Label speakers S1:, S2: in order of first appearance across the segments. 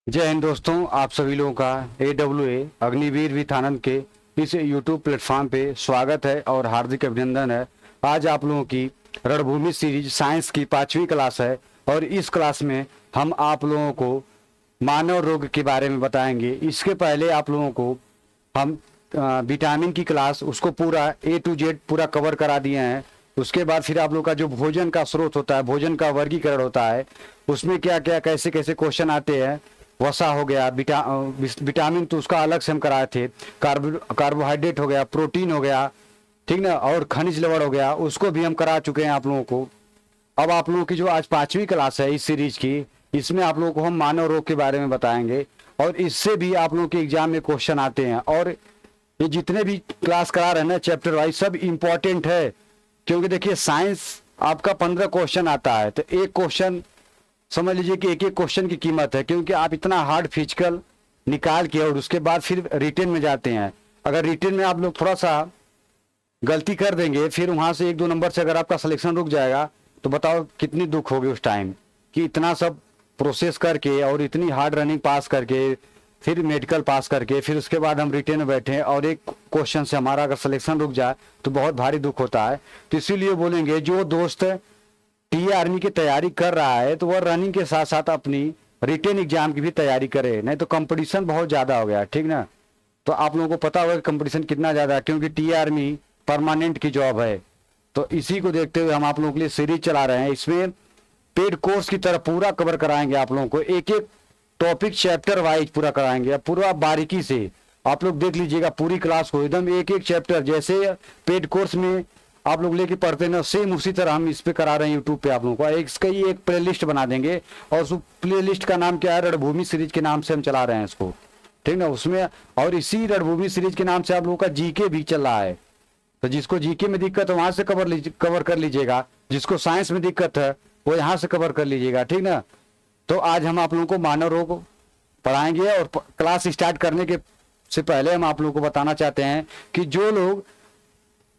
S1: जय हिंद दोस्तों, आप सभी लोगों का AWA अग्निवीर विथ आनंद के इस YouTube प्लेटफॉर्म पे स्वागत है और हार्दिक अभिनंदन है। आज आप लोगों की रणभूमि सीरीज साइंस की 5वीं क्लास है और इस क्लास में हम आप लोगों को मानव रोग के बारे में बताएंगे। इसके पहले आप लोगों को हम विटामिन की क्लास उसको पूरा A to Z पूरा कवर करा दिए हैं। उसके बाद फिर आप लोग का जो भोजन का स्रोत होता है, भोजन का वर्गीकरण होता है, उसमें क्या क्या कैसे कैसे क्वेश्चन आते हैं, वसा हो गया, विटामिन तो उसका अलग से हम कराए थे, कार्बोहाइड्रेट हो गया, प्रोटीन हो गया, ठीक ना, और खनिज लवण हो गया, उसको भी हम करा चुके हैं आप लोगों को। अब आप लोगों की जो आज 5वीं क्लास है इस सीरीज की, इसमें आप लोगों को हम मानव रोग के बारे में बताएंगे और इससे भी आप लोगों के एग्जाम में क्वेश्चन आते हैं। और ये जितने भी क्लास करा रहे हैं ना चैप्टर वाइज, सब इम्पोर्टेंट है, क्योंकि देखिए साइंस आपका 15 क्वेश्चन आता है तो एक क्वेश्चन समझ लीजिए कि एक एक क्वेश्चन की कीमत है, क्योंकि आप इतना हार्ड फिजिकल निकाल के और उसके बाद फिर रिटेन में जाते हैं। अगर रिटेन में आप लोग थोड़ा सा गलती कर देंगे, फिर वहां से 1-2 नंबर से अगर आपका सिलेक्शन रुक जाएगा, तो बताओ कितनी दुख होगी उस टाइम कि इतना सब प्रोसेस करके और इतनी हार्ड रनिंग पास करके फिर मेडिकल पास करके फिर उसके बाद हम रिटेन में बैठे और एक क्वेश्चन से हमारा अगर सिलेक्शन रुक जाए तो बहुत भारी दुख होता है। तो इसीलिए बोलेंगे जो दोस्त टी आर्मी की तैयारी कर रहा है तो वह रनिंग के साथ साथ अपनी रिटेन एग्जाम की भी तैयारी करे, नहीं तो कंपटीशन बहुत ज़्यादा हो गया, ठीक ना। तो आप लोगों को पता होगा कि कंपटीशन कितना ज़्यादा है, क्योंकि टी आर्मी परमानेंट की जॉब है। तो इसी को देखते हुए हम आप लोगों के लिए सीरीज चला रहे हैं। इसमें पेड कोर्स की तरह पूरा कवर कराएंगे आप लोगों को, एक एक टॉपिक चैप्टर वाइज पूरा कराएंगे, पूरा बारीकी से आप लोग देख लीजिएगा पूरी क्लास को एकदम एक एक चैप्टर, जैसे पेड कोर्स में आप लोग लेके पढ़ते हैं ना, सेम उसी तरह हम इस पे करा रहे हैं यूट्यूब पे आप लोगों को। इसका ही एक प्ले लिस्ट बना देंगे और उस प्ले लिस्ट का नाम क्या है, रणभूमि सीरीज के नाम से हम चला रहे हैं इसको, ठीक ना। उसमें और इसी रणभूमि सीरीज के नाम से आप लोगों का जीके भी चल रहा है, तो जिसको जीके में दिक्कत है वहां से कवर कर लीजिएगा, जिसको साइंस में दिक्कत है वो यहाँ से कवर कर लीजिएगा, ठीक ना। तो आज हम आप लोगों को मानव रोग पढ़ाएंगे और क्लास स्टार्ट करने के से पहले हम आप लोगों को बताना चाहते हैं कि जो लोग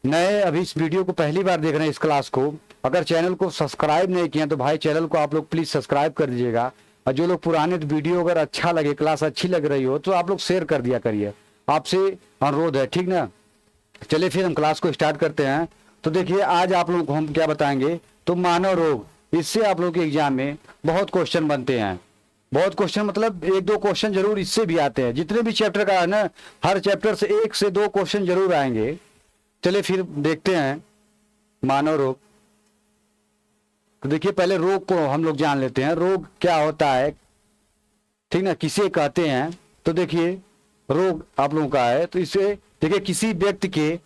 S1: नए अभी इस वीडियो को पहली बार देख रहे हैं, इस क्लास को, अगर चैनल को सब्सक्राइब नहीं किया तो भाई चैनल को आप लोग प्लीज सब्सक्राइब कर दीजिएगा। और जो लोग पुराने वीडियो अगर अच्छा लगे, क्लास अच्छी लग रही हो, तो आप लोग शेयर कर दिया करिए, आपसे अनुरोध है, ठीक ना। चलिए फिर हम क्लास को स्टार्ट करते हैं। तो देखिए आज आप लोगों को हम क्या बताएंगे, तो मानव रोग, इससे आप लोगों के एग्जाम में बहुत क्वेश्चन बनते हैं, बहुत क्वेश्चन मतलब 1-2 क्वेश्चन जरूर इससे भी आते हैं। जितने भी चैप्टर का है ना, हर चैप्टर से 1 से 2 क्वेश्चन जरूर आएंगे। चलिए फिर देखते हैं मानव रोग। तो देखिए पहले रोग को हम लोग जान लेते हैं, रोग क्या होता है, ठीक ना, किसे कहते हैं। तो देखिए रोग आप लोगों का है, तो इसे देखिए किसी व्यक्ति के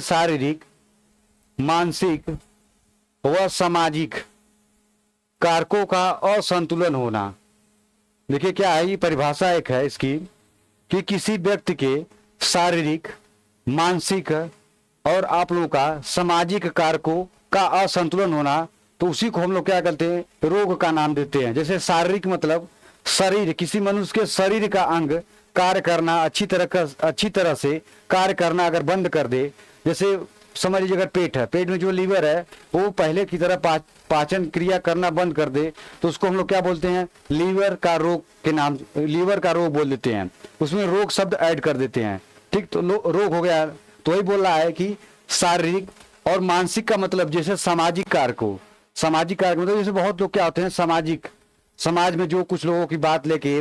S1: शारीरिक, मानसिक व सामाजिक कारकों का असंतुलन होना। देखिए क्या है, ये परिभाषा एक है इसकी कि किसी व्यक्ति के शारीरिक, मानसिक और आप लोगों का सामाजिक कारकों का असंतुलन होना, तो उसी को हम लोग क्या करते हैं, रोग का नाम देते हैं। जैसे शारीरिक मतलब शरीर, किसी मनुष्य के शरीर का अंग कार्य करना अच्छी तरह से कार्य करना अगर बंद कर दे, जैसे समझ लीजिए अगर पेट है, पेट में जो लीवर है वो पहले की तरह पाचन क्रिया करना बंद कर दे, तो उसको हम लोग क्या बोलते हैं, लीवर का रोग के नाम, लीवर का रोग बोल देते हैं, उसमें रोग शब्द ऐड कर देते हैं, ठीक। तो रोग हो गया। तो वही बोल रहा है कि शारीरिक और मानसिक का मतलब जैसे सामाजिक कारक, सामाजिक कारक मतलब जैसे बहुत लोग क्या होते हैं, सामाजिक, समाज में जो कुछ लोगों की बात लेके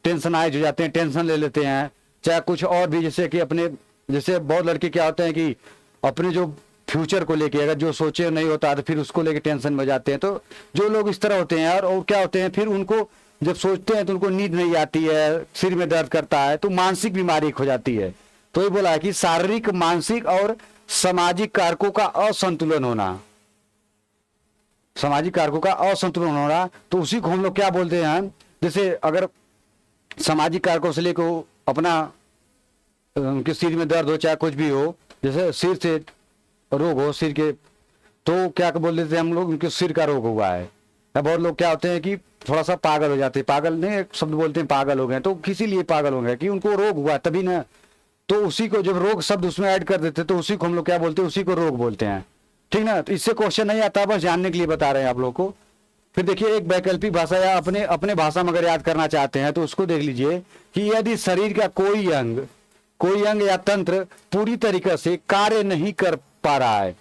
S1: टेंशनाइज हो जाते हैं, टेंशन ले लेते हैं, चाहे कुछ और भी, जैसे कि अपने, जैसे बहुत लड़के क्या होते हैं कि अपने जो फ्यूचर को लेके अगर जो सोचे नहीं होता तो फिर उसको लेके टेंशन में जाते हैं। तो जो लोग इस तरह होते हैं यार, और क्या होते हैं, फिर उनको जब सोचते हैं तो उनको नींद नहीं आती है, सिर में दर्द करता है, तो मानसिक बीमारी हो जाती है। तो ये बोला है कि शारीरिक, मानसिक और सामाजिक कारकों का असंतुलन होना, सामाजिक कारकों का असंतुलन होना, तो उसी को हम लोग क्या बोलते हैं। जैसे अगर सामाजिक कारकों से लेकर अपना उनके सिर में दर्द हो, चाहे कुछ भी हो, जैसे सिर से रोग हो सिर के, तो क्या बोल देते हैं हम लोग, उनके सिर का रोग हुआ है। या बहुत लोग क्या होते हैं कि थोड़ा सा पागल हो जाते हैं, पागल नहीं एक शब्द बोलते हैं, पागल हो गए, तो किसी लिए पागल हो गए कि उनको रोग हुआ तभी ना, तो उसी को जब रोग शब्द उसमें ऐड कर देते तो उसी को हम लोग क्या बोलते हैं, उसी को रोग बोलते हैं, ठीक ना। तो इससे क्वेश्चन नहीं आता, बस जानने के लिए बता रहे हैं आप लोग को। फिर देखिए एक वैकल्पिक भाषा या अपने अपने भाषा में अगर याद करना चाहते हैं तो उसको देख लीजिए कि यदि शरीर का कोई अंग या तंत्र पूरी तरीके से कार्य नहीं कर पा रहा है,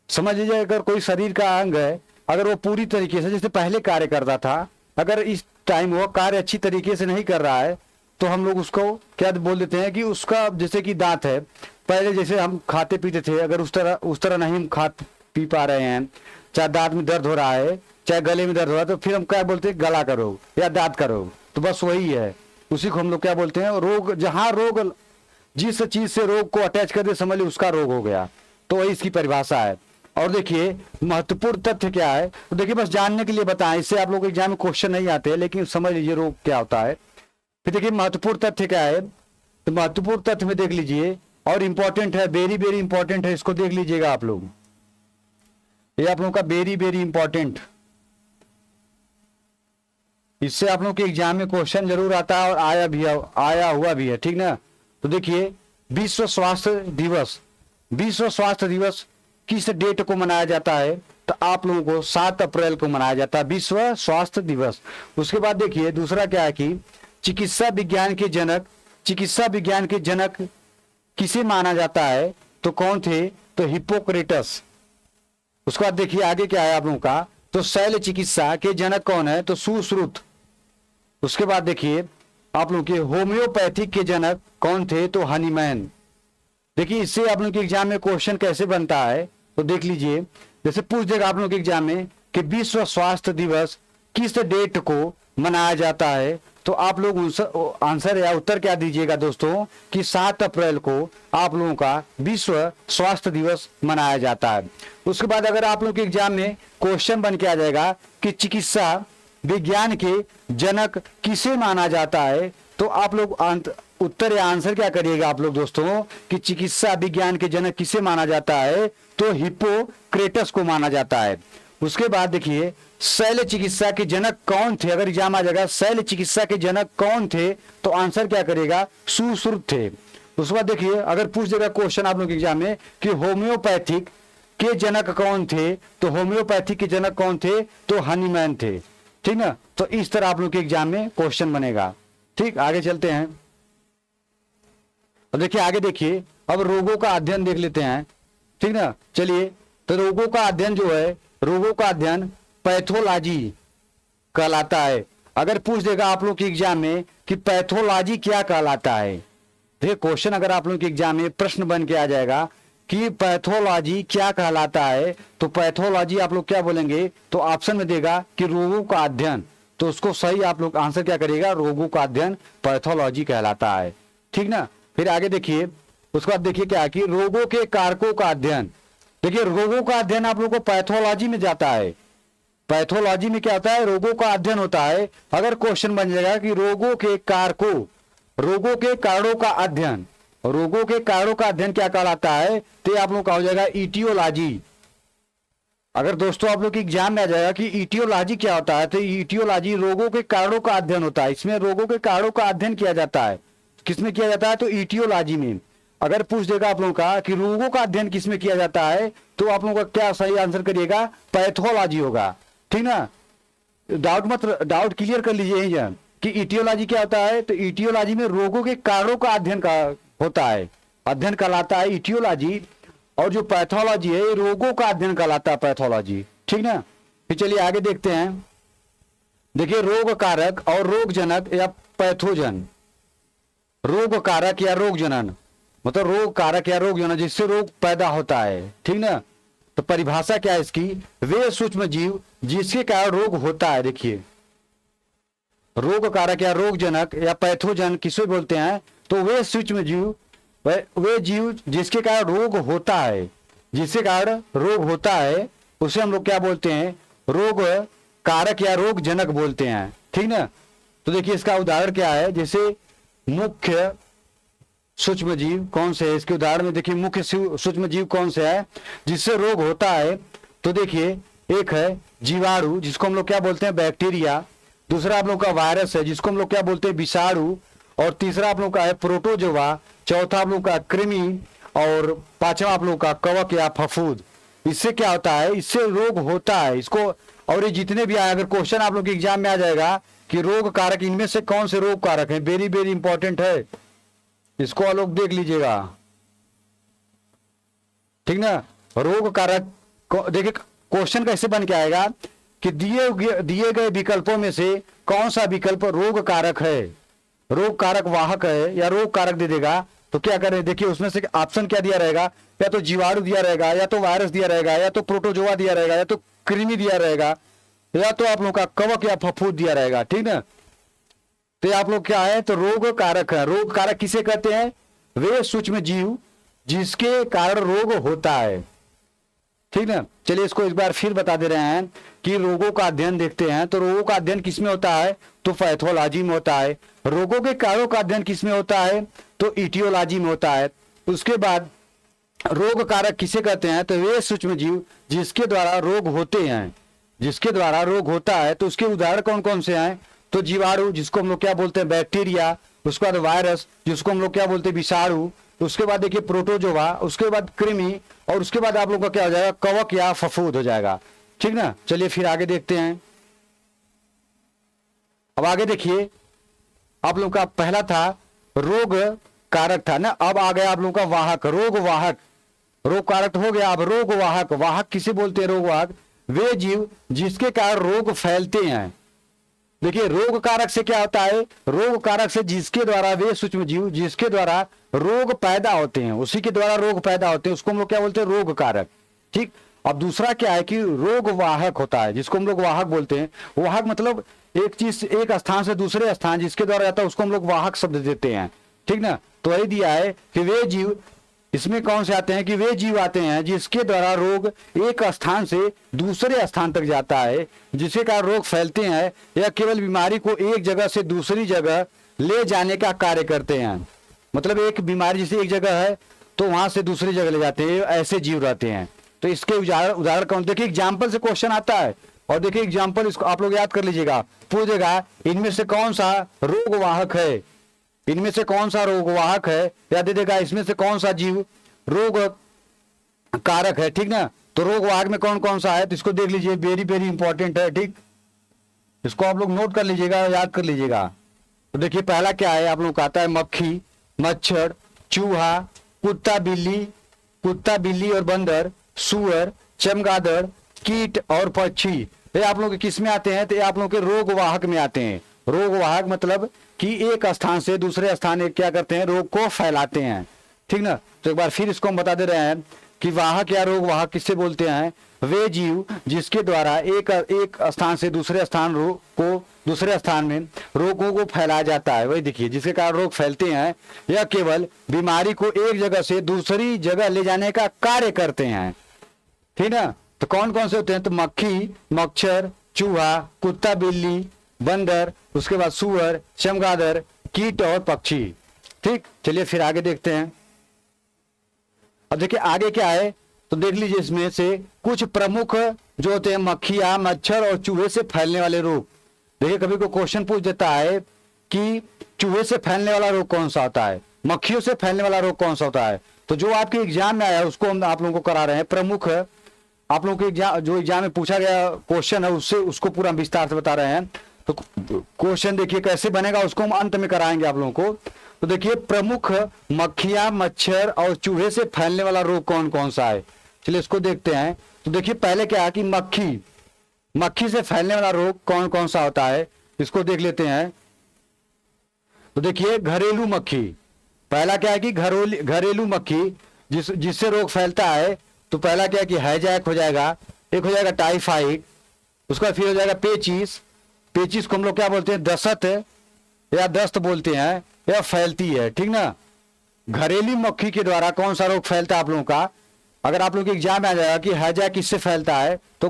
S1: समझ लीजिए अगर कोई शरीर का अंग है, अगर वो पूरी तरीके से जैसे पहले कार्य करता था, अगर इस टाइम वो कार्य अच्छी तरीके से नहीं कर रहा है तो हम लोग उसको क्या बोल देते हैं कि उसका, जैसे कि दांत है, पहले जैसे हम खाते पीते थे, अगर उस तरह नहीं हम खा पी पा रहे हैं, चाहे दांत में दर्द हो रहा है, चाहे गले में दर्द हो रहा है, तो फिर हम क्या बोलते हैं, गला का रोग या दांत का रोग। तो बस वही है, उसी को हम लोग क्या बोलते हैं, रोग। जहां रोग, जिस चीज से रोग को अटैच कर दे, समझ लीजिए उसका रोग हो गया। तो वही इसकी परिभाषा है। और देखिए महत्वपूर्ण तथ्य क्या है, तो देखिए बस जानने के लिए बताएं, इससे आप लोग एग्जाम में क्वेश्चन नहीं आते, लेकिन समझ लीजिए रोग क्या होता है। फिर देखिए महत्वपूर्ण तथ्य क्या है, तो महत्वपूर्ण तथ्य में देख लीजिए, और इंपॉर्टेंट है, वेरी वेरी इंपॉर्टेंट है, इसको देख लीजिएगा आप लोग, ये आप लोगों का वेरी वेरी इंपॉर्टेंट, इससे आप लोग के एग्जाम में क्वेश्चन जरूर आता है और आया हुआ भी है, ठीक ना। तो देखिए विश्व स्वास्थ्य दिवस, विश्व स्वास्थ्य दिवस किस डेट को मनाया जाता है, तो आप लोगों को 7 अप्रैल को मनाया जाता है विश्व स्वास्थ्य दिवस। उसके बाद देखिए दूसरा क्या है कि चिकित्सा विज्ञान के जनक किसे माना जाता है, तो कौन थे, तो हिप्पोक्रेटस। उसके बाद देखिए आगे क्या है आप लोगों का, तो शैल चिकित्सा के जनक कौन है, तो सुश्रुत। उसके बाद देखिए आप लोग के होम्योपैथिक के जनक कौन थे, तो हनीमैन। देखिए इससे आप लोग के एग्जाम में क्वेश्चन कैसे बनता है, तो देख लीजिए, जैसे पूछ देगा आप लोग के एग्जाम में कि विश्व स्वास्थ्य दिवस किस डेट को मनाया जाता है, तो आप लोग आंसर या उत्तर क्या दीजिएगा दोस्तों, कि 7 अप्रैल को आप लोगों का विश्व स्वास्थ्य दिवस मनाया जाता है। उसके बाद अगर आप लोग के एग्जाम में क्वेश्चन बन के आ जाएगा कि चिकित्सा विज्ञान के जनक किसे माना जाता है, तो आप लोग उत्तर या आंसर क्या करिएगा आप लोग दोस्तों, कि चिकित्सा विज्ञान के जनक किसे माना जाता है, तो हिप्पोक्रेटस को माना जाता है। उसके बाद देखिए शैल चिकित्सा के जनक कौन थे, अगर एग्जाम आ जाएगा शैल चिकित्सा के जनक कौन थे, तो आंसर क्या करेगा, सुश्रुत थे। उसके बाद देखिए अगर पूछ देगा क्वेश्चन आप लोग के एग्जाम में कि होम्योपैथिक के जनक कौन थे, तो होम्योपैथिक के जनक कौन थे, तो हनीमैन थे, ठीक ना। तो इस तरह आप लोग के एग्जाम में क्वेश्चन बनेगा। ठीक, आगे चलते हैं। अब देखिए आगे देखिए, अब रोगों का अध्ययन देख लेते हैं, ठीक ना। चलिए, तो रोगों का अध्ययन जो है, रोगों का अध्ययन पैथोलॉजी कहलाता है। अगर पूछ देगा आप लोग के एग्जाम में कि पैथोलॉजी क्या कहलाता है, देखिए क्वेश्चन अगर आप लोग के एग्जाम में प्रश्न बन के आ जाएगा कि पैथोलॉजी क्या कहलाता है, तो पैथोलॉजी आप लोग क्या बोलेंगे, तो ऑप्शन में देगा कि रोगों का अध्ययन, तो उसको सही आप लोग आंसर क्या करिएगा, रोगों का अध्ययन पैथोलॉजी कहलाता है, ठीक ना। फिर आगे देखिए, उसके बाद देखिए क्या कि रोगों के कारकों का अध्ययन। देखिए रोगों का अध्ययन आप लोगों को पैथोलॉजी में जाता है। पैथोलॉजी में क्या होता है, रोगों का अध्ययन होता है। अगर क्वेश्चन बन जाएगा कि रोगों के कारकों, रोगों के कारणों का अध्ययन, रोगों के कारणों का अध्ययन क्या कहलाता है, तो आप लोग का हो जाएगा इटियोलॉजी। अगर दोस्तों आप लोग के एग्जाम में आ जाएगा कि इटियोलॉजी क्या होता है, तो इटियोलॉजी रोगों के कारणों का अध्ययन होता है। इसमें रोगों के कारणों का अध्ययन किया जाता है। किसमें किया जाता है, तो इटियोलॉजी में। अगर पूछ देगा आप लोगों का कि रोगों का अध्ययन किसमें किया जाता है, तो आप लोगों का क्या सही आंसर करिएगा, पैथोलॉजी होगा, ठीक ना। डाउट क्लियर कर लीजिए यही कि इटियोलॉजी क्या होता है, तो इटियोलॉजी में रोगों के कारणों का अध्ययन का होता है, अध्ययन कहलाता है इटियोलॉजी। और जो पैथोलॉजी है ये रोगों का अध्ययन कहलाता है पैथोलॉजी, ठीक ना। फिर चलिए आगे देखते हैं। देखिए रोग कारक और रोग जनक या पैथोजन, रोग कारक या रोग जनन, मतलब रोग कारक या रोग जनन जिससे रोग पैदा होता है, ठीक ना। तो परिभाषा क्या है इसकी, वे सूक्ष्म जीव जिसके कारण रोग होता है। देखिए रोग कारक या रोग जनक या पैथोजन किसे बोलते हैं, तो वे सूक्ष्म जीव, वे जीव जिसके कारण रोग होता है, जिसके कारण रोग होता है उसे हम लोग क्या बोलते हैं, रोग कारक या रोग जनक बोलते हैं, ठीक ना। तो देखिए इसका उदाहरण क्या है, जैसे मुख्य सूक्ष्म जीव कौन से है, इसके उदाहरण में देखिए मुख्य सूक्ष्म जीव कौन से है जिससे रोग होता है। तो देखिए एक है जीवाणु जिसको हम लोग क्या बोलते हैं, बैक्टीरिया। दूसरा आप लोग का वायरस है जिसको हम लोग क्या बोलते हैं, विषाणु। और तीसरा आप लोग का है प्रोटोजोआ। चौथा आप लोग का कृमि। और पांचवा आप लोग का कवक या फफूंद। इससे क्या होता है, इससे रोग होता है इसको। और ये जितने भी आए, अगर क्वेश्चन आप लोग के एग्जाम में आ जाएगा कि रोग कारक, इनमें से कौन से रोग कारक हैं, वेरी वेरी इंपॉर्टेंट है, इसको आप लोग देख लीजिएगा, ठीक ना। रोग कारक देखिए क्वेश्चन कैसे बन के आएगा कि दिए गए विकल्पों में से कौन सा विकल्प रोग कारक है, रोग कारक वाहक है या रोग कारक दे देगा। तो क्या करें, देखिए उसमें से ऑप्शन क्या दिया रहेगा, या तो जीवाणु दिया रहेगा, या तो वायरस दिया रहेगा, या तो प्रोटोजोआ दिया रहेगा, या तो कृमि दिया रहेगा, या तो आप लोग का कवक या फफूंद दिया रहेगा, ठीक ना। तो आप लोग क्या है, तो रोग कारक है। रोग कारक किसे कहते हैं, वे सूक्ष्म जीव जिसके कारण रोग होता है, ठीक ना। चलिए इसको एक बार फिर बता दे रहे हैं कि रोगों का अध्ययन देखते हैं। तो रोगों का अध्ययन किसमें होता है, तो पैथोलॉजी में होता है। रोगों के कारणों का अध्ययन किसमें होता है, तो इटियोलॉजी में होता है। उसके बाद रोग कारक किसे कहते हैं, तो वे सूक्ष्म जीव जिसके द्वारा रोग होते हैं, जिसके द्वारा रोग होता है। तो उसके उदाहरण कौन कौन से हैं, तो जीवाणु जिसको हम लोग क्या बोलते हैं बैक्टीरिया, उसके बाद वायरस जिसको हम लोग क्या बोलते हैं विषाणु, उसके बाद देखिए प्रोटोजोआ, उसके बाद कृमि, और उसके बाद आप लोग का क्या हो जाएगा, कवक या फफूंद हो जाएगा, ठीक ना। चलिए फिर आगे देखते हैं। अब आगे देखिए, आप लोग का पहला था रोग कारक था ना, अब आ गया आप लोग का वाहक, रोग वाहक। रोग कारक हो गया, अब रोग वाहक। वाहक किसे बोलते हैं, रोग वाहक वे जीव जिसके कारण रोग फैलते हैं। देखिए रोग कारक से क्या होता है, रोग कारक से जिसके द्वारा, वे सूक्ष्म जीव जिसके द्वारा रोग पैदा होते हैं, उसी के द्वारा रोग पैदा होते हैं, उसको हम लोग क्या बोलते हैं, रोग कारक, ठीक। अब दूसरा क्या है कि रोग वाहक होता है, जिसको हम लोग वाहक बोलते हैं। वाहक मतलब एक चीज एक स्थान से दूसरे स्थान जिसके द्वारा जाता है, उसको हम लोग वाहक शब्द देते हैं, ठीक ना। तो वही दिया है कि वे जीव, इसमें कौन से आते हैं कि वे जीव आते हैं जिसके द्वारा रोग एक स्थान से दूसरे स्थान तक जाता है, जिसके कारण रोग फैलते हैं या केवल बीमारी को एक जगह से दूसरी जगह ले जाने का कार्य करते हैं। मतलब एक बीमारी जैसे एक जगह है तो वहां से दूसरी जगह ले जाते हैं, ऐसे जीव रहते हैं। तो इसके उदाहरण कौन, देखिए एग्जाम्पल से क्वेश्चन आता है, और देखिए एग्जाम्पल इसको आप लोग याद कर लीजिएगा। पूछेगा इनमें से कौन सा रोग वाहक है, इनमें से कौन सा रोग वाहक है, या दे देगा इसमें से कौन सा जीव रोग कारक है, ठीक ना। तो रोग वाहक में कौन कौन सा है, तो इसको देख लीजिए, वेरी वेरी इंपॉर्टेंट है, ठीक। इसको आप लोग नोट कर लीजिएगा, याद कर लीजिएगा। तो देखिए पहला क्या है, आप लोग आता है मक्खी, मच्छर, चूहा, कुत्ता बिल्ली और बंदर, सुअर, चमगादड़, कीट और पक्षी। ये आप लोग किस में आते हैं, तो ये आप लोग के रोग वाहक में आते हैं। रोग वाहक मतलब कि एक स्थान से दूसरे स्थान क्या करते हैं, रोग को फैलाते हैं, ठीक ना। तो एक बार फिर इसको हम बता दे रहे हैं कि वाहक या रोग वाहक किससे बोलते हैं, वे जीव जिसके द्वारा एक स्थान से दूसरे स्थान दूसरे स्थान में रोगों को फैलाया जाता है। वही देखिए जिसके कारण रोग फैलते हैं या केवल बीमारी को एक जगह से दूसरी जगह ले जाने का कार्य करते हैं, ठीक ना। तो कौन कौन से होते हैं, तो मक्खी, मच्छर, चूहा, कुत्ता बिल्ली, बंदर, उसके बाद सुअर, चमगादड़, कीट और पक्षी, ठीक। चलिए फिर आगे देखते हैं। अब देखिए आगे क्या है, तो देख लीजिए इसमें से कुछ प्रमुख जो होते हैं मक्खियां, मच्छर और चूहे से फैलने वाले रोग। देखिए कभी को क्वेश्चन पूछ देता है कि चूहे से फैलने वाला रोग कौन सा होता है, मक्खियों से फैलने वाला रोग कौन सा होता है। तो जो आपके एग्जाम में आया है उसको हम आप लोगों को करा रहे हैं। प्रमुख आप लोगों के एग्जाम, जो एग्जाम में पूछा गया क्वेश्चन है उससे उसको पूरा विस्तार से बता रहे हैं। तो क्वेश्चन देखिए कैसे बनेगा, उसको हम अंत में कराएंगे आप लोगों को। तो देखिए प्रमुख मक्खियां, मच्छर और चूहे से फैलने वाला रोग कौन कौन सा है, चलिए इसको देखते हैं। तो देखिए पहले क्या है कि मक्खी से फैलने वाला रोग कौन कौन सा होता है, इसको देख लेते हैं। तो देखिए घरेलू मक्खी, पहला क्या है कि घरेलू मक्खी जिससे रोग फैलता है। तो पहला क्या है कि हैजा हो जाएगा, एक हो जाएगा टाइफाइड, उसका फिर हो जाएगा पेचिस को हम लोग क्या बोलते हैं, दस्त या दस्त बोलते हैं, या फैलती है, ठीक ना। घरेलू मक्खी के द्वारा कौन सा रोग फैलता है आप लोगों का, अगर आप लोग के एग्जाम में आ जाएगा कि हैजा किससे फैलता है, तो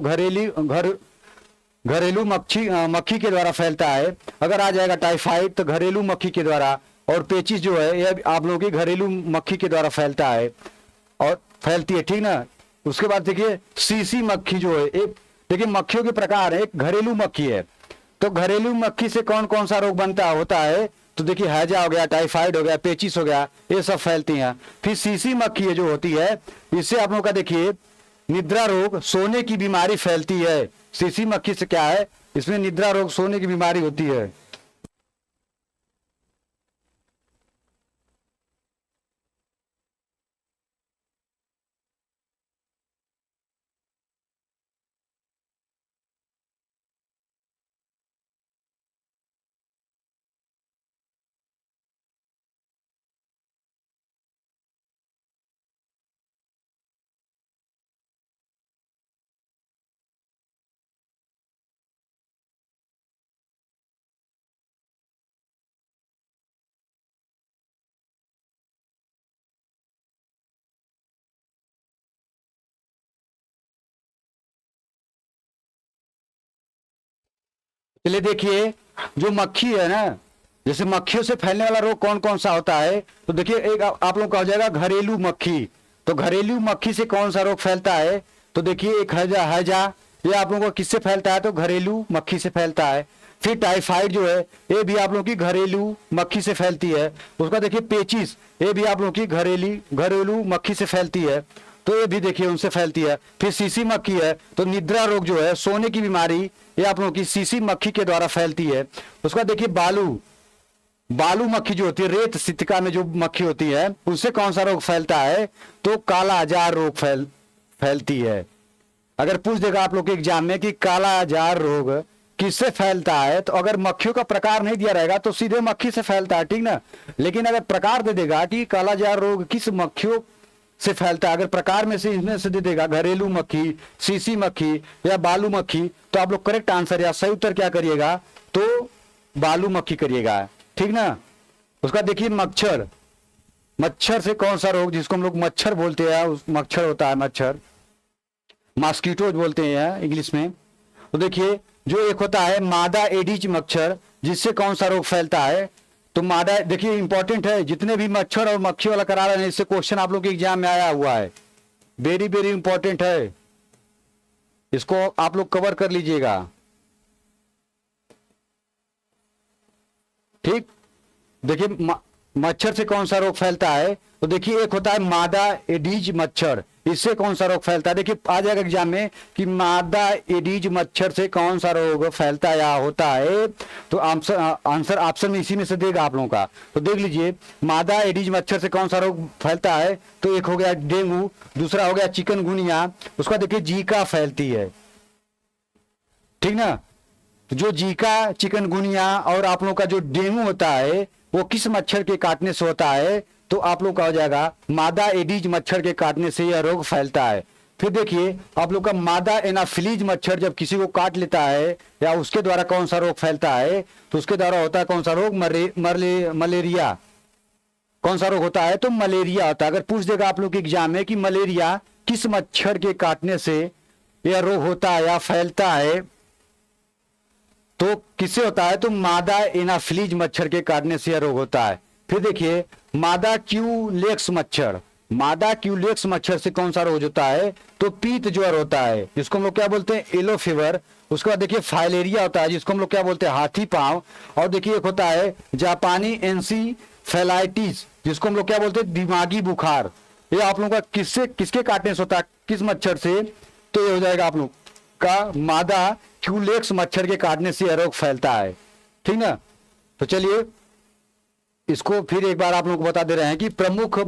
S1: घरेलू मक्खी के द्वारा फैलता है। अगर आ जाएगा टाइफाइड तो घरेलू मक्खी के द्वारा, और पेचिस जो है यह आप लोगों की घरेलू मक्खी के द्वारा फैलता है और फैलती है, ठीक ना। उसके बाद देखिए सीसी मक्खी जो है, एक देखिए मक्खियों के प्रकार है, एक घरेलू मक्खी है। तो घरेलू मक्खी से कौन कौन सा रोग होता है, तो देखिए हैजा हो गया, टाइफाइड हो गया, पेचिस हो गया, ये सब फैलती हैं। फिर सीसी मक्खी जो होती है, इससे आप लोगों का देखिए निद्रा रोग सोने की बीमारी फैलती है। सीसी मक्खी से क्या है, इसमें निद्रा रोग सोने की बीमारी होती है। चलिए देखिए, जो मक्खी है ना, जैसे मक्खियों से फैलने वाला रोग कौन कौन सा होता है, तो देखिए एक आप लोग का हो जाएगा घरेलू मक्खी। तो घरेलू मक्खी से कौन सा रोग फैलता है, तो देखिए एक हैजा, हैजा ये आप लोगों को किससे फैलता है, तो घरेलू मक्खी से फैलता है। फिर टाइफाइड जो है ये भी आप लोगों की घरेलू मक्खी से फैलती है। उसका देखिए पेचिस, ये भी आप लोगों की घरेलू मक्खी से फैलती है, तो ये भी देखिए उनसे फैलती है। फिर सीसी मक्खी है, तो निद्रा रोग जो है, सोने की बीमारी, ये आप लोगों की सीसी मक्खी के द्वारा फैलती है। उसका देखिए बालू मक्खी जो होती है, रेत सितिका में जो मक्खी होती है, उससे कौन सा रोग फैलता है, तो काला आजार रोग फैलती है। अगर पूछ देगा आप लोग के एग्जाम में कि काला आजार रोग किससे फैलता है, तो अगर मक्खियों का प्रकार नहीं दिया रहेगा तो सीधे मक्खी से फैलता है, ठीक ना। लेकिन अगर प्रकार दे देगा कि काला आजार रोग किस मक्खियों से फैलता है, अगर प्रकार में से इनमें से दे देगा घरेलू मक्खी, सीसी मक्खी या बालू मक्खी, तो आप लोग करेक्ट आंसर या सही उत्तर क्या करिएगा, तो बालू मक्खी करिएगा, ठीक ना। उसका देखिए मच्छर से कौन सा रोग, जिसको हम लोग मच्छर बोलते हैं, उस मच्छर होता है, मच्छर मॉस्किटोज बोलते हैं इंग्लिश में। तो देखिए जो एक होता है मादा एडिज मच्छर, जिससे कौन सा रोग फैलता है, तो मादा, देखिए इंपॉर्टेंट है, जितने भी मच्छर और मक्खी वाला करा रहे हैं, इससे क्वेश्चन आप लोग के एग्जाम में आया हुआ है, वेरी वेरी इंपॉर्टेंट है, इसको आप लोग कवर कर लीजिएगा, ठीक। देखिए मच्छर से कौन सा रोग फैलता है, तो देखिए एक होता है मादा एडीज मच्छर, इससे कौन सा रोग फैलता है, देखिए आ जाएगा एग्जाम में कि मादा एडीज मच्छर से कौन सा रोग फैलता है या होता है, तो आंसर ऑप्शन में इसी में से देगा आप लोगों का। तो देख लीजिए मादा एडीज मच्छर से कौन सा रोग फैलता है, तो एक हो गया डेंगू, दूसरा हो गया चिकनगुनिया, उसका देखिए जीका फैलती है, ठीक ना। तो जो जीका, चिकनगुनिया और आप लोगों का जो डेंगू होता है, वो किस मच्छर के काटने से होता है, तो आप लोग का हो जाएगा मादा एडीज मच्छर के काटने से यह रोग फैलता है। फिर देखिए आप लोग का मादा एनाफिलीज मच्छर जब किसी को काट लेता है या उसके द्वारा कौन सा रोग फैलता है, तो उसके द्वारा होता है कौन सा रोग, मलेरिया। कौन सा रोग होता है, तो मलेरिया होता है। अगर पूछ देगा आप लोग के एग्जाम में कि मलेरिया किस मच्छर के काटने से यह रोग होता है या फैलता है, तो किससे होता है, तो मादा एनाफिलीज मच्छर के काटने से यह रोग होता है। फिर देखिए मादा क्यूलेक्स मच्छर से कौन सा रोग होता है, तो पीत ज्वर होता है, जिसको हम लोग क्या बोलते हैं, येलो फीवर। उसके बाद देखिए फाइलेरिया होता है, जिसको हम लोग क्या बोलते हैं, हाथी पांव। और देखिए एक होता है जापानी एंसीफेलाइटिस, जिसको हम लोग क्या बोलते हैं, दिमागी बुखार। ये आप लोगों का किसके काटने से होता है, किस मच्छर से, तो ये हो जाएगा आप लोग का मादा क्यूलेक्स मच्छर के काटने से यह रोग फैलता है, ठीक ना। तो चलिए इसको फिर एक बार आप लोगों को बता दे रहे हैं कि प्रमुख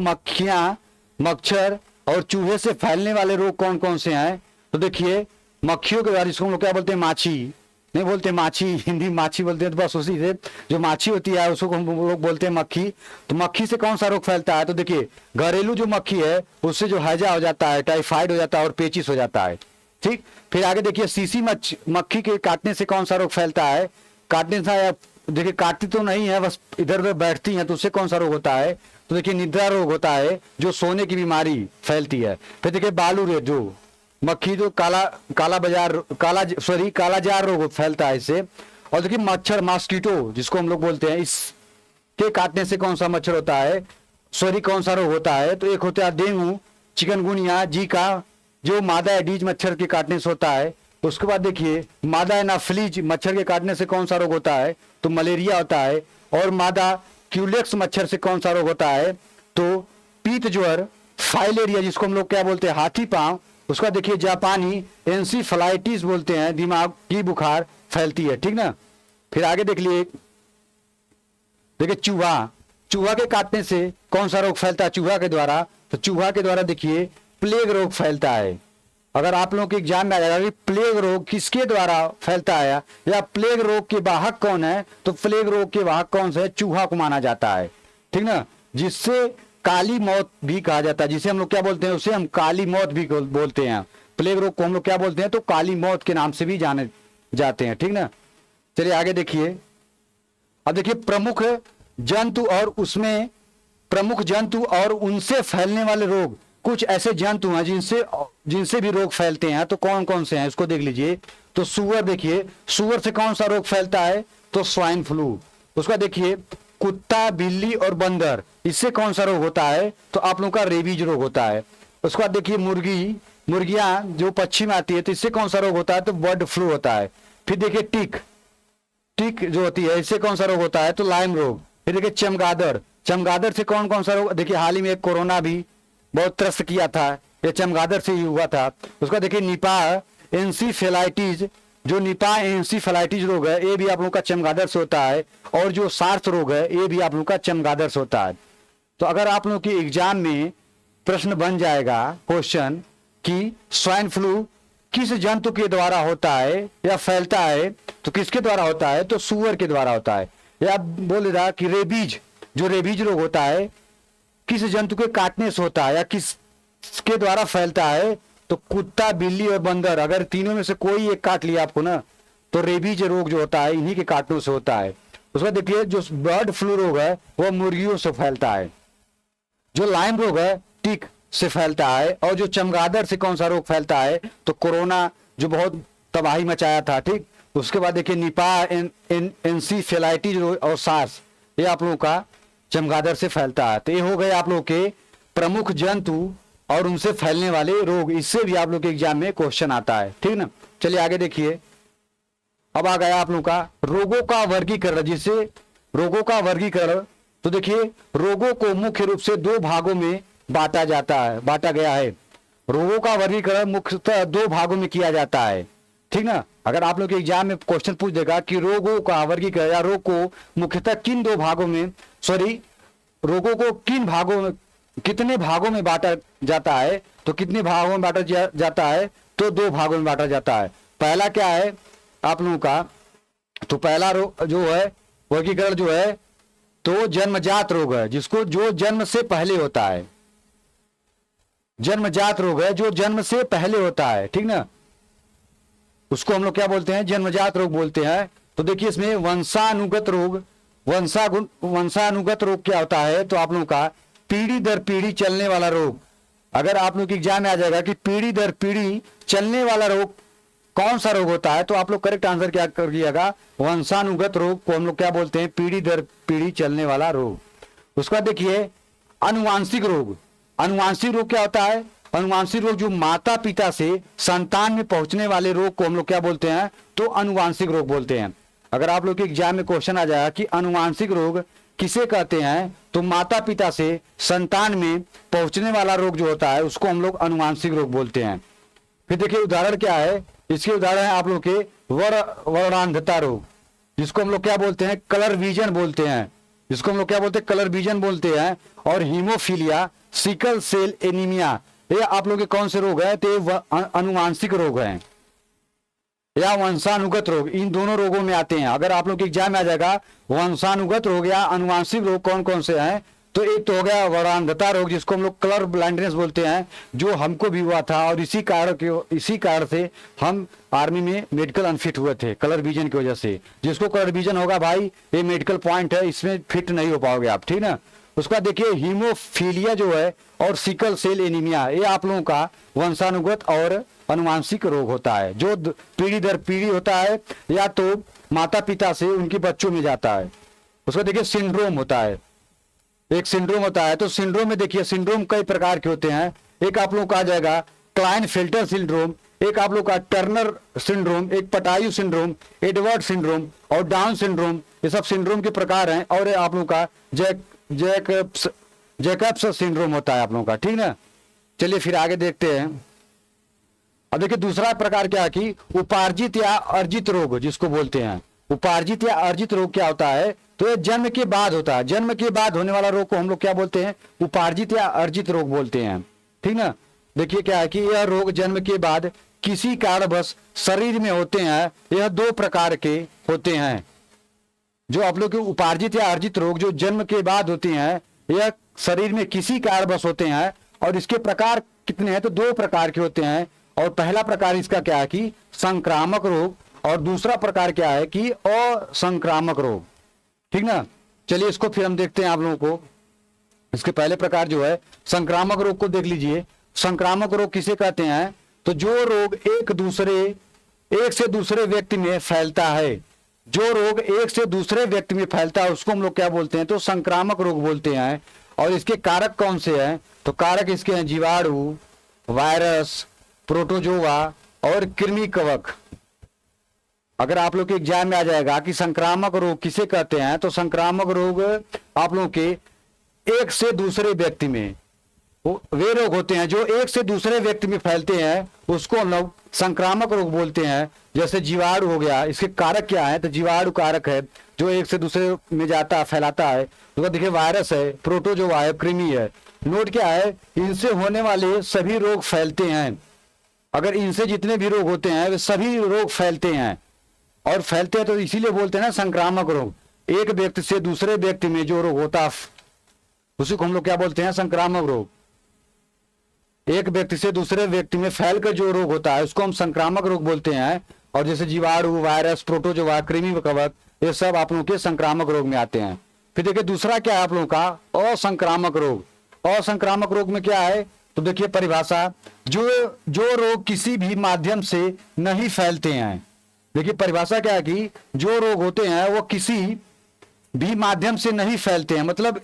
S1: मच्छर और चूहे से फैलने वाले रोग कौन कौन से हैं। तो देखिए मक्खियों के द्वारा, जिसको हम लोग क्या बोलते हैं, माछी नहीं बोलते, माछी हिंदी माछी बोलते हैं, तो बस उसी से जो माछी होती है उसको हम लोग बोलते हैं मक्खी। तो मक्खी से कौन सा रोग फैलता है, तो देखिए घरेलू जो मक्खी है उससे जो हैजा हो जाता है, टाइफाइड हो जाता है और पेचिस हो जाता है, ठीक। फिर आगे देखिए सीसी मक्खी के काटने से कौन सा रोग फैलता है, काटने से, देखिए काटती तो नहीं है, बस इधर उधर बैठती हैं, तो उससे कौन सा रोग होता है, तो देखिए निद्रा रोग होता है, जो सोने की बीमारी फैलती है। फिर देखिए बालू रेत जो मक्खी जो कालाजार रोग फैलता है इससे। और देखिए मच्छर मॉस्किटो जिसको हम लोग बोलते हैं, इसके काटने से कौन सा मच्छर होता है, कौन सा रोग होता है, तो एक होता है डेंगू, चिकनगुनिया, जीका, जो मादा एडीज मच्छर के काटने से होता है। उसके बाद देखिए मादा एनाफिलीज मच्छर के काटने से कौन सा रोग होता है, तो मलेरिया होता है। और मादा क्यूलेक्स मच्छर से कौन सा रोग होता है, तो पीत ज्वर, फाइलेरिया, जिसको हम लोग क्या बोलते हैं, हाथी पांव। उसका देखिए जापानी एंसीफेलाइटिस बोलते हैं, दिमाग की बुखार फैलती है, ठीक ना। फिर आगे देख लिए, देखिए चूहा, चूहा के काटने से कौन सा रोग फैलता है चूहा के द्वारा, तो चूहा के द्वारा देखिए प्लेग रोग फैलता है। अगर आप लोगों के एग्जाम में आ जाएगा कि प्लेग रोग किसके द्वारा फैलता है या प्लेग रोग के वाहक कौन है, तो प्लेग रोग के वाहक कौन से है, चूहा को माना जाता है, ठीक ना। जिससे काली मौत भी कहा जाता है, जिसे हम लोग क्या बोलते हैं, उसे हम काली मौत भी बोलते हैं। प्लेग रोग को हम लोग क्या बोलते हैं, तो काली मौत के नाम से भी जाने जाते हैं, ठीक ना। चलिए आगे देखिए। अब देखिए प्रमुख जंतु और उसमें प्रमुख जंतु और उनसे फैलने वाले रोग, कुछ ऐसे जंतु हैं जिनसे भी रोग फैलते हैं, तो कौन कौन से हैं इसको देख लीजिए। तो सुअर, देखिए सुअर से कौन सा रोग फैलता है, तो स्वाइन फ्लू। उसका देखिए कुत्ता, बिल्ली और बंदर, इससे कौन सा रोग होता है, तो आप लोगों का रेबीज रोग होता है। उसके बाद देखिए मुर्गियां जो पक्षी में आती है, तो इससे कौन सा रोग होता है, तो बर्ड फ्लू होता है। फिर देखिए टिक जो होती है, इससे कौन सा रोग होता है, तो लाइम रोग। फिर देखिए चमगादड़ से कौन कौन सा रोग, देखिए हाल ही में कोरोना भी बहुत त्रस्त किया था, ये चमगादड़ से ही हुआ था। उसका देखिए निपाह एंसीफेलाइटिस, जो निपाह एंसीफेलाइटिस रोग है, ये भी आप लोगों का चमगादड़ से होता है। और जो सार्स रोग है, ये भी आप लोगों का चमगादड़ से होता है। तो अगर आप लोगों के एग्जाम में प्रश्न बन जाएगा क्वेश्चन कि स्वाइन फ्लू किस जंतु के द्वारा होता है या फैलता है, तो किसके द्वारा होता है, तो सुअर के द्वारा होता है। या बोल रहा कि रेबीज रोग होता है किस जंतु के काटने से होता है या किसके द्वारा फैलता है, तो कुत्ता, बिल्ली और बंदर, अगर तीनों में से कोई एक काट लिया आपको ना, तो रेबीज रोग जो होता है इन्हीं के काटने से होता है। उसका देखिए जो बर्ड फ्लू रोग है वो मुर्गियों से फैलता है। जो लाइम रोग है टिक से फैलता है। और जो चमगादड़ से कौन सा रोग फैलता है, तो कोरोना जो बहुत तबाही मचाया था, ठीक। उसके बाद देखिए निपाह एंसीफेलाइटिस और सार्स, ये आप लोगों का चमगादड़ से फैलता है। तो ये हो गए आप लोगों के प्रमुख जंतु और उनसे फैलने वाले रोग, इससे भी आप लोग के एग्जाम में क्वेश्चन आता है, ठीक ना। चलिए आगे देखिए। अब आ गया आप लोगों का रोगों का वर्गीकरण, जिससे रोगों का वर्गीकरण, तो देखिए रोगों को मुख्य रूप से दो भागों में बांटा गया है। रोगों का वर्गीकरण मुख्यतः दो भागों में किया जाता है, ठीक ना। अगर आप लोग के एग्जाम में क्वेश्चन पूछ देगा कि रोगों का वर्गीकरण या रोग को मुख्यतः किन दो भागों में, रोगों को कितने भागों में बांटा जाता है, तो कितने भागों में बांटा जाता है, तो दो भागों में बांटा जाता है। पहला क्या है आप लोगों का, तो पहला रोग जो है वर्गीकरण जो है, तो जन्मजात रोग है, जिसको जो जन्म से पहले होता है, जन्मजात रोग है जो जन्म से पहले होता है, ठीक ना। उसको हम लोग क्या बोलते हैं, जन्मजात रोग बोलते हैं। तो देखिए इसमें वंशानुगत रोग क्या होता है, तो आप लोगों का पीढ़ी दर पीढ़ी चलने वाला रोग। अगर आप लोग के एग्जाम में आ जाएगा कि पीढ़ी दर पीढ़ी चलने वाला रोग कौन सा रोग होता है, तो आप लोग करेक्ट आंसर क्या करिएगा, वंशानुगत रोग को हम लोग क्या बोलते हैं, पीढ़ी दर पीढ़ी चलने वाला रोग। उसका देखिए अनुवांशिक रोग क्या होता है, अनुवांशिक रोग जो माता पिता से संतान में पहुंचने वाले रोग को हम लोग क्या बोलते हैं, तो अनुवांशिक रोग बोलते हैं। अगर आप लोग के एग्जाम में क्वेश्चन आ जाएगा कि अनुवांशिक रोग किसे कहते हैं, तो माता पिता से संतान में पहुंचने वाला रोग जो होता है उसको हम लोग अनुवांशिक रोग बोलते हैं। फिर देखिए उदाहरण क्या है, इसके उदाहरण है आप लोग के वर्णांधता रोग, जिसको हम लोग क्या बोलते हैं, कलर विजन बोलते हैं, और हीमोफीलिया, सिकल सेल एनीमिया, ये आप लोग के कौन से रोग है, तो अनुवांशिक रोग हैं या वंशानुगत रोग, इन दोनों रोगों में आते हैं। अगर आप लोग के एग्जाम में आ जाएगा वंशानुगत रोग या अनुवांशिक रोग कौन कौन से हैं, तो एक तो हो गया वर्णांधता रोग, जिसको हम लोग कलर ब्लाइंडनेस बोलते हैं, जो हमको भी हुआ था, और इसी कारण से हम आर्मी में मेडिकल अनफिट हुए थे, कलर विजन की वजह से। जिसको कलर विजन होगा भाई, ये मेडिकल पॉइंट है, इसमें फिट नहीं हो पाओगे आप, ठीक ना। उसका देखिए हीमोफीलिया जो है और सिकल सेल एनीमिया, ये आप लोगों का वंशानुगत और अनुवांशिक रोग होता है, जो पीढ़ी दर पीढ़ी होता है या तो माता पिता से उनके बच्चों में जाता है। उसका देखिए सिंड्रोम होता है, एक सिंड्रोम होता है। तो सिंड्रोम में देखिए सिंड्रोम कई प्रकार के होते हैं। एक आप लोगों का आ जाएगा क्लाइनफेल्टर सिंड्रोम, एक आप लोग का टर्नर सिंड्रोम, एक पटायु सिंड्रोम, एडवर्ड सिंड्रोम और डाउन सिंड्रोम, ये सब सिंड्रोम के प्रकार हैं। और आप लोगों का जैकब्स सिंड्रोम होता है आप लोगों का, ठीक ना। चलिए फिर आगे देखते हैं। अब देखिए दूसरा प्रकार क्या है कि उपार्जित या अर्जित रोग जिसको बोलते हैं। उपार्जित या अर्जित रोग क्या होता है, तो ये जन्म के बाद होता है। जन्म के बाद होने वाला रोग को हम लोग क्या बोलते हैं, उपार्जित या अर्जित रोग बोलते हैं। ठीक ना। देखिए क्या है कि यह रोग जन्म के बाद किसी कारणवश शरीर में होते हैं। यह दो प्रकार के होते हैं। जो आप लोग के उपार्जित या अर्जित रोग जो जन्म के बाद होते हैं, यह शरीर में किसी कारणवश होते हैं। और इसके प्रकार कितने हैं, तो दो प्रकार के होते हैं। और पहला प्रकार इसका क्या है कि संक्रामक रोग, और दूसरा प्रकार क्या है कि असंक्रामक रोग। ठीक ना। चलिए इसको फिर हम देखते हैं आप लोगों को। इसके पहले प्रकार जो है संक्रामक रोग को देख लीजिए। संक्रामक रोग किसे कहते हैं, तो जो रोग एक से दूसरे व्यक्ति में फैलता है। जो रोग एक से दूसरे व्यक्ति में फैलता है उसको हम लोग क्या बोलते हैं, तो संक्रामक रोग बोलते हैं। और इसके कारक कौन से हैं, तो कारक इसके हैं जीवाणु, वायरस, प्रोटोजोआ और कृमि कवक। अगर आप लोग के एग्जाम में आ जाएगा कि संक्रामक रोग किसे कहते हैं, तो संक्रामक रोग आप लोग के एक से दूसरे व्यक्ति में वे रोग होते हैं जो एक से दूसरे व्यक्ति में फैलते हैं, उसको हम लोग संक्रामक रोग बोलते हैं। जैसे जीवाणु हो गया, इसके कारक क्या है, तो जीवाणु कारक है जो एक से दूसरे में जाता है, फैलाता है। तो देखिए वायरस है, प्रोटोजोआ है, कृमि है। नोट क्या है, इनसे होने वाले सभी रोग फैलते हैं। अगर इनसे जितने भी रोग होते हैं वे सभी रोग फैलते हैं। और फैलते हैं तो इसीलिए बोलते हैं ना संक्रामक रोग। एक व्यक्ति से दूसरे व्यक्ति में जो रोग होता है उसी को हम लोग क्या बोलते हैं, संक्रामक रोग। एक व्यक्ति से दूसरे व्यक्ति में फैलकर जो रोग होता है उसको हम संक्रामक रोग बोलते हैं। और जैसे जीवाणु, वायरस, प्रोटोजोआ, कृमि कवक, ये सब आप लोगों के संक्रामक रोग में आते हैं। फिर देखिए दूसरा क्या है आप लोगों का, असंक्रामक रोग। असंक्रामक रोग में क्या है, तो देखिए परिभाषा, जो रोग किसी भी माध्यम से नहीं फैलते हैं। देखिए परिभाषा क्या है कि जो रोग होते हैं वो किसी भी माध्यम से नहीं फैलते हैं, मतलब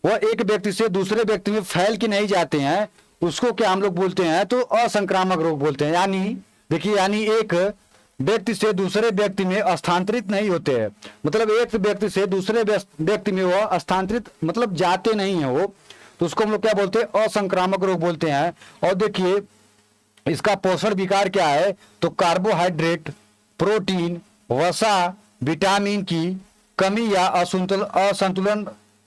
S1: वह एक व्यक्ति से दूसरे व्यक्ति में फैल के नहीं जाते हैं, उसको क्या हम लोग बोलते हैं, तो असंक्रामक रोग बोलते हैं। यानी देखिए, यानी एक व्यक्ति से दूसरे व्यक्ति में स्थानांतरित नहीं होते हैं, मतलब एक व्यक्ति से दूसरे व्यक्ति में वह स्थानांतरित मतलब जाते नहीं है वो, तो उसको हम लोग क्या बोलते हैं, असंक्रामक रोग बोलते हैं। और देखिए इसका पोषण विकार क्या है, तो कार्बोहाइड्रेट, प्रोटीन, वसा, विटामिन की कमी या असंतुलन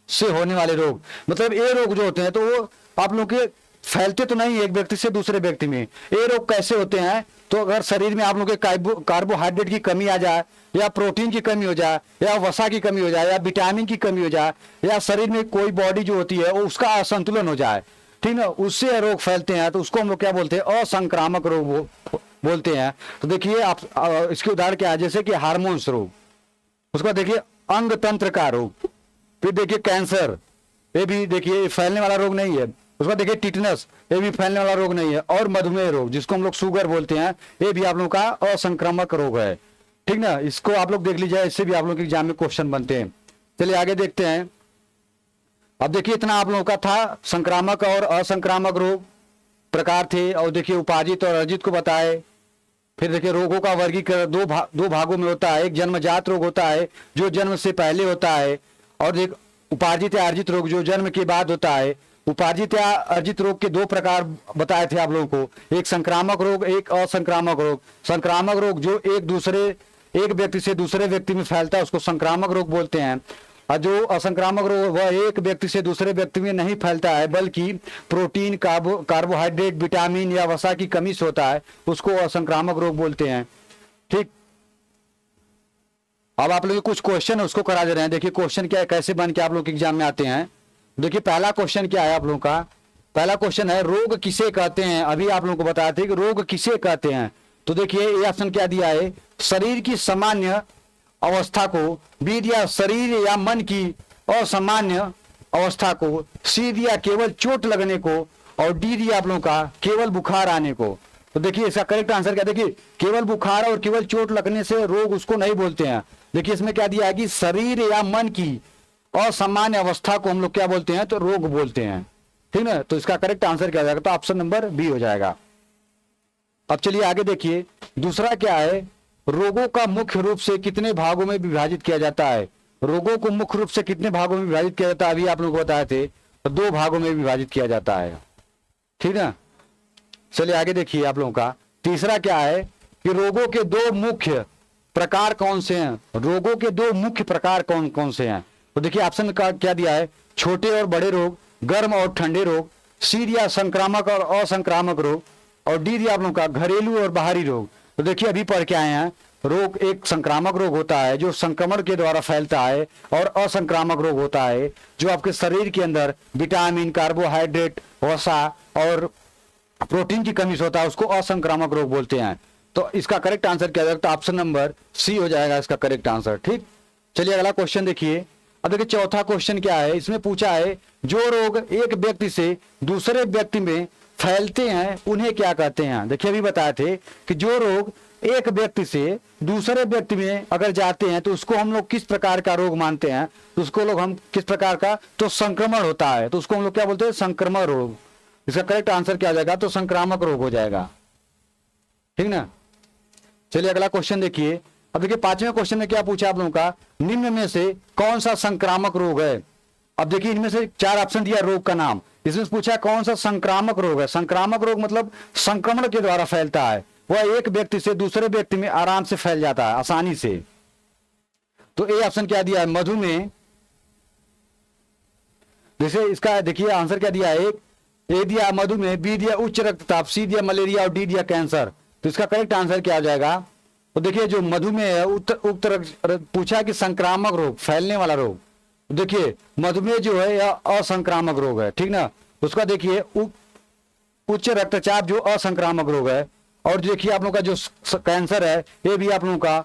S1: से होने वाले रोग। मतलब ये रोग जो होते हैं तो वो आप लोग के फैलते तो नहीं एक व्यक्ति से दूसरे व्यक्ति में। ये रोग कैसे होते हैं, तो अगर शरीर में आप लोग के कार्बोहाइड्रेट की कमी आ जाए, या प्रोटीन की कमी हो जाए, या वसा की कमी हो जाए, या विटामिन की कमी हो जाए, या शरीर में कोई बॉडी जो होती है वो उसका असंतुलन हो जाए, ठीक ना, उससे रोग फैलते हैं, तो उसको हम लोग क्या बोलते हैं, असंक्रामक रोग बोलते हैं। तो देखिए आप इसके उदाहरण क्या है, जैसे कि हार्मोन्स रोग, उसका देखिए अंग तंत्र का रोग। फिर देखिए कैंसर, ये भी देखिए फैलने वाला रोग नहीं है। उसका देखिए टिटनस, ये भी फैलने वाला रोग नहीं है। और मधुमेह रोग जिसको हम लोग शुगर बोलते हैं, ये भी आप लोगों का असंक्रामक रोग है, ठीक ना। इसको आप लोग देख लीजिए, इससे भी आप लोग के एग्जाम में क्वेश्चन बनते हैं। चलिए आगे देखते हैं। अब देखिए इतना आप लोगों का था संक्रामक और असंक्रामक रोग प्रकार थे, और देखिए उपार्जित और अर्जित को बताए। फिर देखिए रोगों का वर्गीकरण दो भागों में होता है। एक जन्मजात रोग होता है जो जन्म से पहले होता है, और एक उपार्जित या अर्जित रोग जो जन्म के बाद होता है। उपार्जित या अर्जित रोग के दो प्रकार बताए थे आप लोगों को, एक संक्रामक रोग, एक असंक्रामक रोग। संक्रामक रोग जो एक व्यक्ति से दूसरे व्यक्ति में फैलता है उसको संक्रामक रोग बोलते हैं। और जो असंक्रामक रोग वह एक व्यक्ति से दूसरे व्यक्ति में नहीं फैलता है, बल्कि प्रोटीन, कार्बोहाइड्रेट, विटामिन या वसा की कमी से होता है, उसको असंक्रामक रोग बोलते हैं। ठीक, अब आप लोग कुछ क्वेश्चन उसको करा दे रहे हैं। देखिए क्वेश्चन क्या है, कैसे बन के आप लोग एग्जाम में आते हैं। देखिए पहला क्वेश्चन क्या है आप लोगों का, पहला क्वेश्चन है रोग किसे कहते हैं। अभी आप लोगों को बताया था कि रोग किसे कहते हैं, तो देखिए ये ऑप्शन क्या दिया है, शरीर की सामान्य अवस्था को, बी दिया शरीर या मन की असामान्य अवस्था को, सी दिया केवल चोट लगने को, और डी दिया आप लोगों का केवल बुखार आने को। तो देखिए इसका करेक्ट आंसर क्या, देखिए केवल बुखार और केवल चोट लगने से रोग उसको नहीं बोलते हैं। देखिए इसमें क्या दिया है कि शरीर या मन की असामान्य अवस्था को हम लोग क्या बोलते हैं, तो रोग बोलते हैं, ठीक ना। तो इसका करेक्ट आंसर क्या हो जाएगा, तो ऑप्शन नंबर बी हो जाएगा। अब चलिए आगे देखिए दूसरा क्या है, रोगों का मुख्य रूप से कितने भागों में विभाजित किया जाता है। रोगों को मुख्य रूप से कितने भागों में विभाजित किया जाता है, अभी आप लोगों को बताए थे, तो दो भागों में विभाजित किया जाता है, ठीक ना। चलिए आगे देखिए आप लोगों का, तीसरा क्या है कि रोगों के दो मुख्य प्रकार कौन से हैं, रोगों के दो मुख्य प्रकार कौन कौन से हैं। तो देखिए ऑप्शन का क्या दिया है, छोटे और बड़े रोग, गर्म और ठंडे रोग, सी दिया संक्रामक और असंक्रामक रोग, और डी दिया आप लोगों का घरेलू और बाहरी रोग। तो देखिए अभी पढ़ के आए हैं, रोग एक संक्रामक रोग होता है जो संक्रमण के द्वारा फैलता है, और असंक्रामक रोग होता है जो आपके शरीर के अंदर विटामिन, कार्बोहाइड्रेट, वसा और प्रोटीन की कमी से होता है, उसको असंक्रामक रोग बोलते हैं। तो इसका करेक्ट आंसर क्या जाएगा, तो ऑप्शन नंबर सी हो जाएगा इसका करेक्ट आंसर। ठीक, चलिए अगला क्वेश्चन देखिए। अब देखिए चौथा क्वेश्चन क्या है, इसमें पूछा है जो रोग एक व्यक्ति से दूसरे व्यक्ति में फैलते हैं उन्हें क्या कहते हैं। देखिए अभी बताए थे कि जो रोग एक व्यक्ति से दूसरे व्यक्ति में अगर जाते हैं तो उसको हम लोग किस प्रकार का रोग मानते हैं, तो उसको लोग हम किस प्रकार का, तो संक्रमण होता है, तो उसको हम लोग क्या बोलते हैं, संक्रमण रोग। इसका करेक्ट आंसर क्या हो जाएगा, तो संक्रामक रोग हो जाएगा। ठीक ना, चलिए अगला क्वेश्चन देखिए। अब देखिए पांचवें क्वेश्चन में क्या पूछा आप लोगों का, निम्न में से कौन सा संक्रामक रोग है। अब देखिए इनमें से चार ऑप्शन दिया रोग का नाम, इसमें पूछा कौन सा संक्रामक रोग है। संक्रामक रोग मतलब संक्रमण के द्वारा फैलता है, वह एक व्यक्ति से दूसरे व्यक्ति में आराम से फैल जाता है, आसानी से। तो ए ऑप्शन क्या दिया है, मधुमेह। जैसे इसका देखिए आंसर क्या दिया है, एक ए दिया मधुमेह, बी दिया उच्च रक्तचाप, सी दिया मलेरिया और डी दिया कैंसर। तो इसका करेक्ट आंसर क्या आ जाएगा, तो देखिए जो मधुमेह है पूछा कि संक्रामक रोग, फैलने वाला रोग। देखिए मधुमेह जो है यह असंक्रामक रोग है, ठीक ना। उसका देखिए उच्च रक्तचाप जो असंक्रामक रोग है, और देखिए आप लोगों का जो कैंसर है ये भी आप लोगों का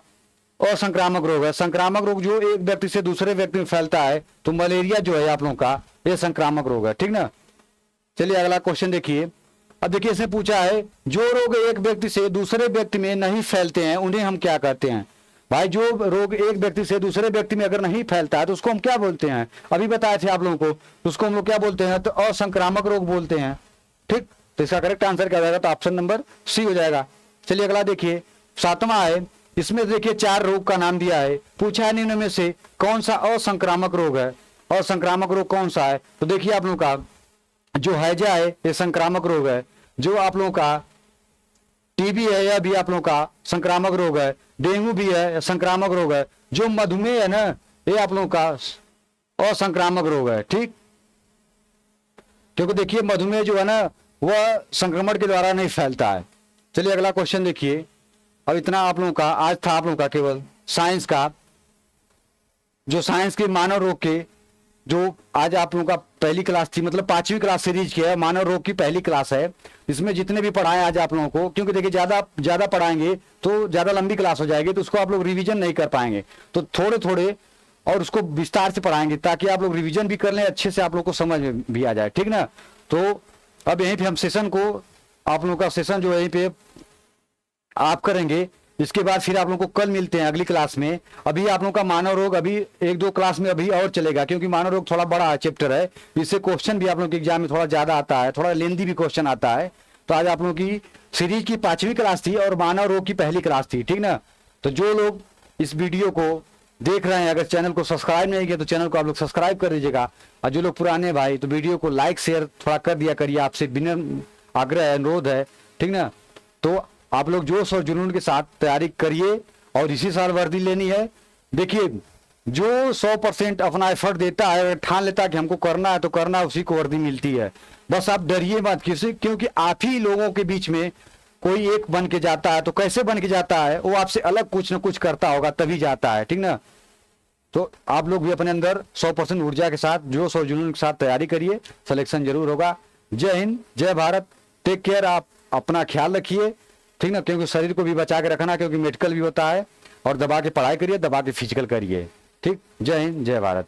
S1: असंक्रामक रोग है। संक्रामक रोग जो एक व्यक्ति से दूसरे व्यक्ति में फैलता है, तो मलेरिया जो है आप लोगों का ये संक्रामक रोग है, ठीक ना। चलिए अगला क्वेश्चन देखिए। अब देखिए इसने पूछा है जो रोग एक व्यक्ति से दूसरे व्यक्ति में नहीं फैलते हैं उन्हें हम क्या कहते हैं। भाई जो रोग एक व्यक्ति से दूसरे व्यक्ति में अगर नहीं फैलता है तो उसको हम क्या बोलते हैं, अभी बताए थे आप लोगों को, उसको हम लोग क्या बोलते हैं, तो असंक्रामक रोग बोलते हैं। ठीक, तो इसका करेक्ट आंसर क्या जाएगा, तो ऑप्शन नंबर सी हो जाएगा। चलिए अगला देखिए, सातवां है, इसमें देखिए चार रोग का नाम दिया है, पूछा है निम्न में से कौन सा असंक्रामक रोग है। असंक्रामक रोग कौन सा है, तो देखिए आप लोगों का जो हैजा है ये संक्रामक रोग है, जो आप लोगों का टीबी है यह भी आप लोगों का संक्रामक रोग है, डेंगू भी है संक्रामक रोग है, जो मधुमेह है ना ये आप लोगों का असंक्रामक रोग है। ठीक, क्योंकि देखिए मधुमेह जो है ना वह संक्रमण के द्वारा नहीं फैलता है। चलिए अगला क्वेश्चन देखिए। अब इतना आप लोगों का आज था आप लोगों का केवल साइंस का, जो साइंस के मानव रोग के जो आज आप लोगों का पहली क्लास थी, मतलब 5वीं क्लास सीरीज की है, मानव रोग की पहली क्लास है। इसमें जितने भी पढ़ाए आज आप लोगों को, क्योंकि देखिए ज्यादा पढ़ाएंगे तो ज्यादा लंबी क्लास हो जाएगी, तो उसको आप लोग रिवीजन नहीं कर पाएंगे, तो थोड़े थोड़े और उसको विस्तार से पढ़ाएंगे ताकि आप लोग रिवीजन भी कर लें, अच्छे से आप लोग को समझ में भी आ जाए, ठीक ना। तो अब यहीं पे हम सेशन को, आप लोगों का सेशन जो यहीं पे आप करेंगे, इसके बाद फिर आप लोगों को कल मिलते हैं अगली क्लास में। अभी आप लोगों का मानव रोग अभी 1-2 क्लास में अभी और चलेगा, क्योंकि मानव रोग थोड़ा बड़ा चैप्टर है, इससे क्वेश्चन भी आप लोगों के एग्जाम में थोड़ा ज्यादा आता है, थोड़ा लेंदी भी क्वेश्चन आता है। तो आज आप लोगों की सीरीज की 5वीं क्लास थी और मानव रोग की पहली क्लास थी, ठीक ना। तो जो लोग इस वीडियो को देख रहे हैं, अगर चैनल को सब्सक्राइब नहीं किया तो चैनल को आप लोग सब्सक्राइब कर दीजिएगा, और जो लोग पुराने भाई तो वीडियो को लाइक शेयर थोड़ा कर दिया करिए, आपसे विनम्र आग्रह है, अनुरोध है, ठीक ना। तो आप लोग जोश और जुनून के साथ तैयारी करिए, और इसी साल वर्दी लेनी है। देखिए जो 100% अपना एफर्ट देता है और ठान लेता है कि हमको करना है तो करना है, उसी को वर्दी मिलती है। बस आप डरिए मत किसी, क्योंकि आप ही लोगों के बीच में कोई एक बन के जाता है, तो कैसे बन के जाता है, वो आपसे अलग कुछ ना कुछ करता होगा तभी जाता है, ठीक ना। तो आप लोग भी अपने अंदर 100% ऊर्जा के साथ, जोश और जुनून के साथ तैयारी करिए, सिलेक्शन जरूर होगा। जय हिंद, जय भारत, टेक केयर, आप अपना ख्याल रखिए, ठीक ना, क्योंकि शरीर को भी बचा के रखना, क्योंकि मेडिकल भी होता है, और दबा के पढ़ाई करिए, दबा के फिजिकल करिए। ठीक, जय हिंद, जय भारत।